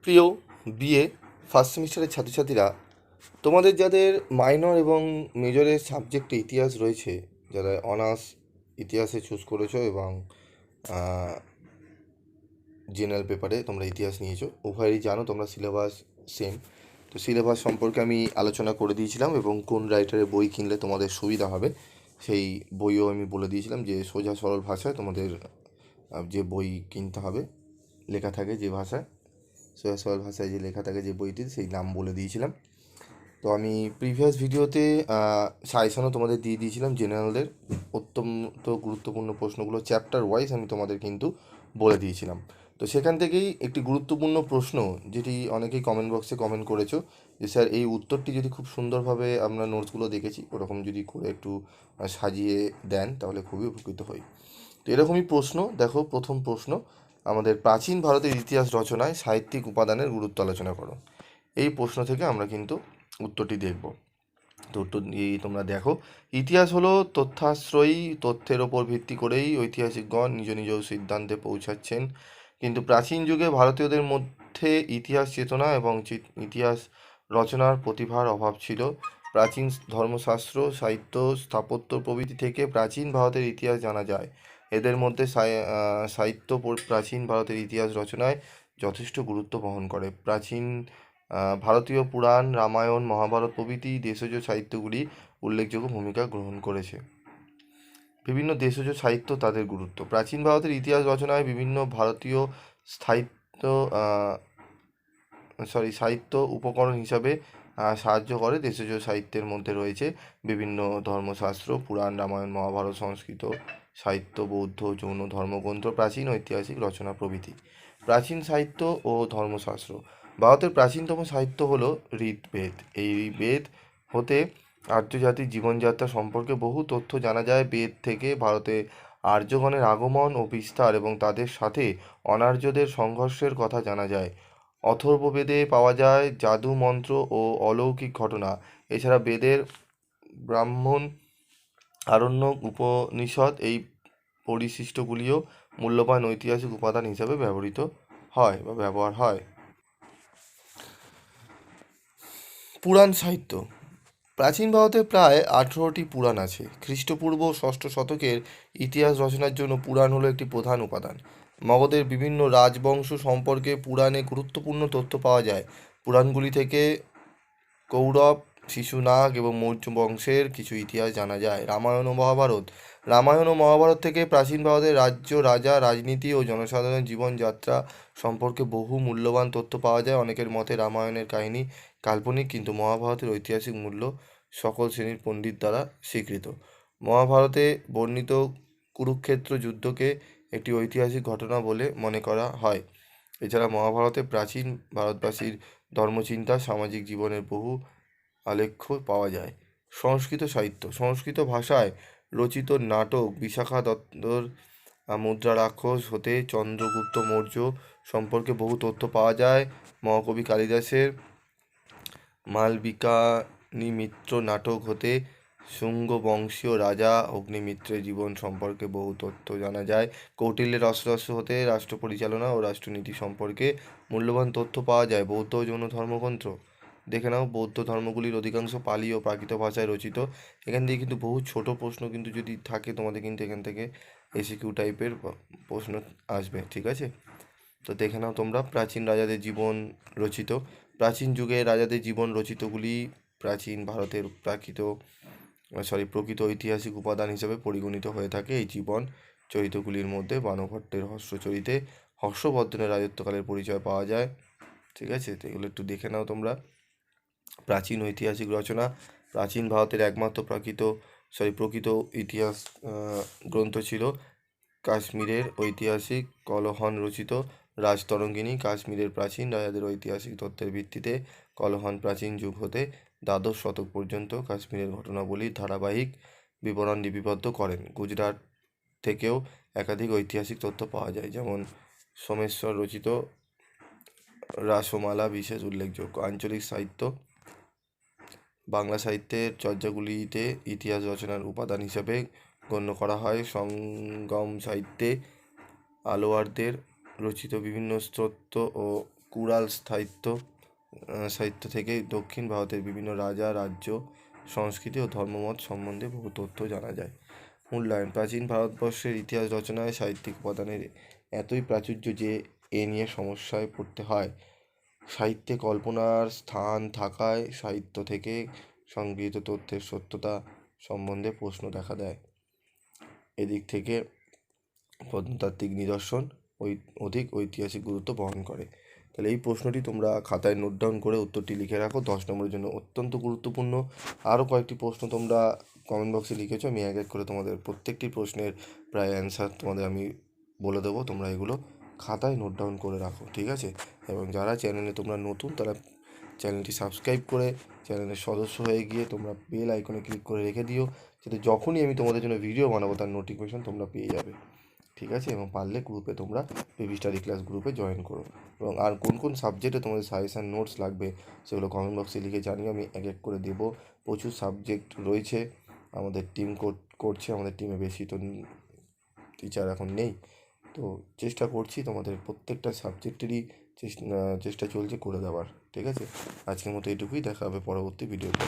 প্রিয় BA first সেমিস্টারের ছাত্রছাত্রীরা, তোমাদের যাদের মাইনর এবং মেজরের সাবজেক্টে ইতিহাস রয়েছে, যারা অনার্স ইতিহাসে চুজ করেছো এবং জেনারেল পেপারে তোমরা ইতিহাস নিয়েছো, উভয়েরই জানো তোমরা সিলেবাস সেম। তো সিলেবাস সম্পর্কে আমি আলোচনা করে দিয়েছিলাম এবং কোন রাইটারের বই কিনলে তোমাদের সুবিধা হবে সেই বইও আমি বলে দিয়েছিলাম, যে সোজা সরল ভাষায় তোমাদের যে বই কিনতে হবে, লেখা থাকে যে ভাষায়, সোজা সরল ভাষায় যে লেখা থাকে যে বইটির, সেই নাম বলে দিয়েছিলাম। তো আমি প্রিভিয়াস ভিডিওতে সাজেশনও তোমাদের দিয়ে দিয়েছিলাম জেনারেলদের অত্যন্ত গুরুত্বপূর্ণ প্রশ্নগুলো চ্যাপ্টার ওয়াইজ আমি তোমাদের কিন্তু বলে দিয়েছিলাম। তো সেখান থেকেই একটি গুরুত্বপূর্ণ প্রশ্ন, যেটি অনেকেই কমেন্ট বক্সে কমেন্ট করেছো যে স্যার এই উত্তরটি যদি খুব সুন্দরভাবে আমরা নোটসগুলো দেখেছি ওরকম যদি করে একটু সাজিয়ে দেন তাহলে খুবই উপকৃত হই। তো এরকমই প্রশ্ন দেখো, প্রথম প্রশ্ন, আমাদের প্রাচীন ভারতের ইতিহাস রচনায় সাহিত্যিক উপাদানের গুরুত্ব আলোচনা করো। এই প্রশ্ন থেকে আমরা কিন্তু উত্তরটি দেখব। তো উত্তর তোমরা দেখো, ইতিহাস হলো তথ্যাশ্রয়ী, তথ্যের ওপর ভিত্তি করেই ঐতিহাসিকগণ নিজ নিজ সিদ্ধান্তে পৌঁছাচ্ছেন। কিন্তু প্রাচীন যুগে ভারতীয়দের মধ্যে ইতিহাস চেতনা এবং ইতিহাস রচনার প্রতিভার অভাব ছিল। প্রাচীন ধর্মশাস্ত্র, সাহিত্য, স্থাপত্য প্রভৃতি থেকে প্রাচীন ভারতের ইতিহাস জানা যায়। এদের মধ্যে সাহিত্য প্রাচীন ভারতের ইতিহাস রচনায় যথেষ্ট গুরুত্ব বহন করে। প্রাচীন ভারতীয় পুরাণ, রামায়ণ, মহাভারত প্রভৃতি দেশজ সাহিত্যগুলি উল্লেখযোগ্য ভূমিকা গ্রহণ করেছে। বিভিন্ন দেশজ সাহিত্য তাদের গুরুত্ব। প্রাচীন ভারতের ইতিহাস রচনায় বিভিন্ন ভারতীয় সাহিত্য সাহিত্য উপকরণ হিসাবে সাহায্য করে। দেশজ সাহিত্যের মধ্যে রয়েছে বিভিন্ন ধর্মশাস্ত্র, পুরাণ, রামায়ণ, মহাভারত, সংস্কৃত সাহিত্য, বৌদ্ধ, জৈন ধর্মগ্রন্থ, প্রাচীন ঐতিহাসিক রচনা প্রভৃতি। প্রাচীন সাহিত্য ও ধর্মশাস্ত্র। ভারতের প্রাচীনতম সাহিত্য হল ঋগ্বেদ। এই বেদ হতে আর্য জাতির জীবনযাত্রা সম্পর্কে বহু তথ্য জানা যায়। বেদ থেকে ভারতে আর্যগণের আগমন ও বিস্তার এবং তাদের সাথে অনার্যদের সংঘর্ষের কথা জানা যায়। অথর্ববেদে পাওয়া যায় জাদু, মন্ত্র ও অলৌকিক ঘটনা। এছাড়া বেদের, ব্রাহ্মণ, আরণ্যক, উপনিষদ এই পরিশিষ্টগুলিও মূল্যবান ঐতিহাসিক উপাদান হিসাবে ব্যবহার হয়। পুরাণ সাহিত্য। প্রাচীন ভারতে প্রায় 18টি পুরাণ আছে। খ্রিস্টপূর্ব ষষ্ঠ শতকের ইতিহাস রচনার জন্য পুরাণ হলো একটি প্রধান উপাদান। মগধের বিভিন্ন রাজবংশ সম্পর্কে পুরাণে গুরুত্বপূর্ণ তথ্য পাওয়া যায়। পুরাণগুলি থেকে কৌরব, শিশুনাগ এবং মৌর্য বংশের কিছু ইতিহাস জানা যায়। রামায়ণ ও মহাভারত। রামায়ণ ও মহাভারত থেকে প্রাচীন ভারতের রাজ্য, রাজা, রাজনীতি ও জনসাধারণের জীবনযাত্রা সম্পর্কে বহু মূল্যবান তথ্য পাওয়া যায়। অনেকের মতে রামায়ণের কাহিনী কাল্পনিক, কিন্তু মহাভারতের ঐতিহাসিক মূল্য সকল শ্রেণীর পণ্ডিত দ্বারা স্বীকৃত। মহাভারতে বর্ণিত কুরুক্ষেত্র যুদ্ধকে একটি ঐতিহাসিক ঘটনা বলে মনে করা হয়। এছাড়া মহাভারতে প্রাচীন ভারতবাসীর ধর্মচিন্তা, সামাজিক জীবনের বহু আলেখ্য পাওয়া যায়। সংস্কৃত সাহিত্য। সংস্কৃত ভাষায় রচিত নাটক বিশাখা দত্তর মুদ্রা রাক্ষস হতে চন্দ্রগুপ্ত মৌর্য সম্পর্কে বহু তথ্য পাওয়া যায়। মহাকবি কালিদাসের মালবিকাগ্নিমিত্র নাটক হতে শুঙ্গ বংশীয় রাজা অগ্নিমিত্রের জীবন সম্পর্কে বহু তথ্য জানা যায়। কৌটিল্যের রসরস হতে রাষ্ট্র পরিচালনা ও রাষ্ট্রনীতি সম্পর্কে মূল্যবান তথ্য পাওয়া যায়। বৌদ্ধ ও জৈন ধর্মগ্রন্থ দেখে নাও। বৌদ্ধ ধর্মগুলির অধিকাংশ পালি ও প্রাকৃত ভাষায় রচিত। এখান থেকে কিন্তু বহু ছোট প্রশ্ন কিন্তু যদি থাকে তোমাদের, কিন্তু এখান থেকে এসিকিউ টাইপের প্রশ্ন আসবে, ঠিক আছে? তো দেখে নাও তোমরা। প্রাচীন রাজাদের জীবন রচিত। প্রাচীন যুগে রাজাদের জীবন রচিতগুলি প্রাচীন ভারতের প্রকৃত ঐতিহাসিক উপাদান হিসেবে পরিগণিত হয়ে থাকে। এই জীবন চরিতগুলির মধ্যে বাণভট্টের হর্ষচরিতে হর্ষবর্ধনের রাজত্বকালের পরিচয় পাওয়া যায়, ঠিক আছে? তো এগুলো একটু দেখে নাও তোমরা। প্রাচীন ঐতিহাসিক রচনা। প্রাচীন ভারতের একমাত্র প্রকৃত ইতিহাস গ্রন্থ ছিল কাশ্মীরের ঐতিহাসিক কলহন রচিত রাজতরঙ্গিনী। কাশ্মীরের প্রাচীন রাজাদের ঐতিহাসিক তথ্যের ভিত্তিতে কলহন প্রাচীন যুগ হতে দ্বাদশ শতক পর্যন্ত কাশ্মীরের ঘটনাবলীর ধারাবাহিক বিবরণ লিপিবদ্ধ করেন। গুজরাট থেকেও একাধিক ঐতিহাসিক তথ্য পাওয়া যায়, যেমন সোমেশ্বর রচিত রাসমালা বিশেষ উল্লেখযোগ্য। আঞ্চলিক সাহিত্য। বাংলা সাহিত্যের চর্যাগুলিতে ইতিহাস রচনার উপাদান হিসাবে গণ্য করা হয়। সঙ্গম সাহিত্যে আলোয়ারদের রচিত বিভিন্ন স্তোত্র ও কুড়াল সাহিত্য থেকে দক্ষিণ ভারতের বিভিন্ন রাজা, রাজ্য, সংস্কৃতি ও ধর্মমত সম্বন্ধে বহু তথ্য জানা যায়। মূল্যায়ন: প্রাচীন ভারতবর্ষের ইতিহাস রচনায় সাহিত্যিক উপাদানের এতই প্রাচুর্য যে এ নিয়ে সমস্যায় পড়তে হয়। সাহিত্যে কল্পনার স্থান থাকায় সাহিত্য থেকে সংগৃহীত তথ্যের সত্যতা সম্বন্ধে প্রশ্ন দেখা দেয়। এদিক থেকে প্রত্নতাত্ত্বিক নিদর্শন অধিক ঐতিহাসিক গুরুত্ব বহন করে। তাহলে এই প্রশ্নটি তোমরা খাতায় নোট ডাউন করে উত্তরটি লিখে রাখো। 10 নম্বরের জন্য অত্যন্ত গুরুত্বপূর্ণ। আরও কয়েকটি প্রশ্ন তোমরা কমেন্ট বক্সে লিখেছো, আমি এক এক করে তোমাদের প্রত্যেকটি প্রশ্নের প্রায় অ্যান্সার তোমাদের আমি বলে দেবো। তোমরা এগুলো খাতায় নোট ডাউন করে রাখো, ঠিক আছে? এবং যারা চ্যানেলে তোমরা নতুন, তারা চ্যানেলটি সাবস্ক্রাইব করে চ্যানেলের সদস্য হয়ে গিয়ে তোমরা বেল আইকনে ক্লিক করে রেখে দিও, যাতে যখনই আমি তোমাদের জন্য ভিডিও বানাবো তার নোটিফিকেশন তোমরা পেয়ে যাবে, ঠিক আছে? এবং পারলে গ্রুপে তোমরা বেবি স্টাডি ক্লাস গ্রুপে জয়েন করো। এবং আর কোন কোন সাবজেক্টে তোমাদের সাজেশান নোটস লাগবে সেগুলো কমেন্ট বক্সে লিখে জানিও, আমি এক এক করে দেবো। প্রচুর সাবজেক্ট রয়েছে, আমাদের টিম করছে, আমাদের টিমে বেশি তো টিচার এখন নেই, তো চেষ্টা করছি তোমাদের প্রত্যেকটা সাবজেক্টেরই চেষ্টা চলছে করে দেওয়ার, ঠিক আছে? আজকের মতো এটুকুই, দেখা হবে পরবর্তী ভিডিওতে।